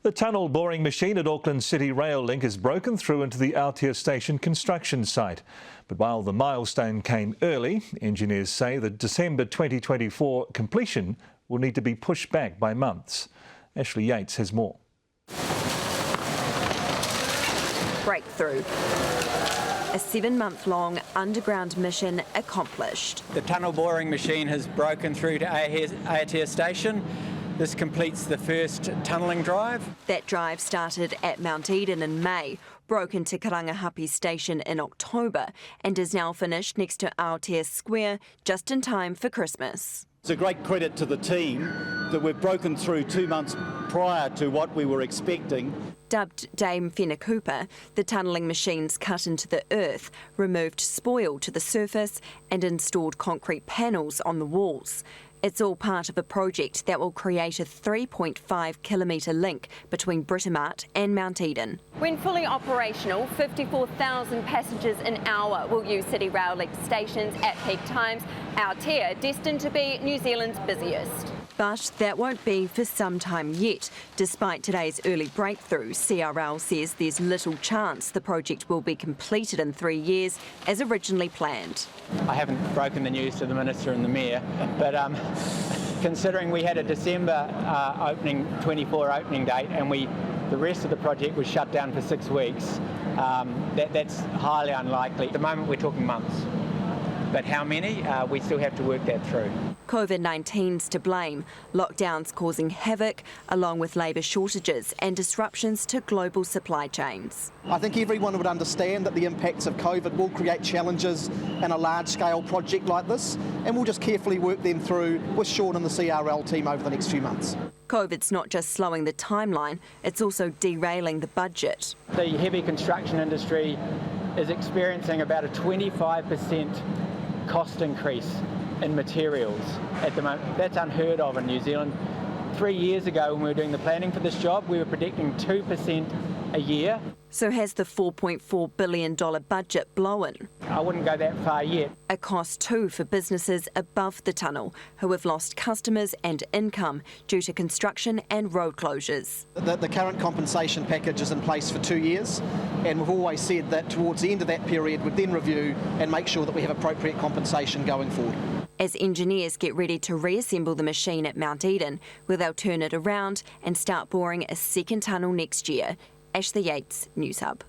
The tunnel boring machine at Auckland City Rail Link has broken through into the Aotea Station construction site. But while the milestone came early, engineers say the December 2024 completion will need to be pushed back by months. Ashley Yates has more. Breakthrough. A 7-month-long underground mission accomplished. The tunnel boring machine has broken through to Aotea Station. This completes the first tunnelling drive. That drive started at Mount Eden in May, broke into Karangahape Station in October, and is now finished next to Aotea Square, just in time for Christmas. It's a great credit to the team that we've broken through 2 months prior to what we were expecting. Dubbed Dame Whenekupa, the tunnelling machines cut into the earth, removed spoil to the surface and installed concrete panels on the walls. It's all part of a project that will create a 3.5 kilometre link between Britomart and Mount Eden. When fully operational, 54,000 passengers an hour will use City Rail Link stations at peak times. Aotea destined to be New Zealand's busiest. But that won't be for some time yet. Despite today's early breakthrough, CRL says there's little chance the project will be completed in 3 years as originally planned. I haven't broken the news to the Minister and the Mayor, but considering we had a December 24 opening date and the rest of the project was shut down for 6 weeks, that's highly unlikely. At the moment we're talking months. But how many? We still have to work that through. COVID-19's to blame, lockdowns causing havoc, along with labour shortages and disruptions to global supply chains. I think everyone would understand that the impacts of COVID will create challenges in a large-scale project like this, and we'll just carefully work them through with Sean and the CRL team over the next few months. COVID's not just slowing the timeline, it's also derailing the budget. The heavy construction industry is experiencing about a 25% cost increase in materials at the moment. That's unheard of in New Zealand. 3 years ago when we were doing the planning for this job, we were predicting 2% a year. So has the $4.4 billion budget blown? I wouldn't go that far yet. A cost too for businesses above the tunnel who have lost customers and income due to construction and road closures. The current compensation package is in place for 2 years, and we've always said that towards the end of that period we'd then review and make sure that we have appropriate compensation going forward. As engineers get ready to reassemble the machine at Mount Eden, where they'll turn it around and start boring a second tunnel next year. Ashley Yates, Newshub.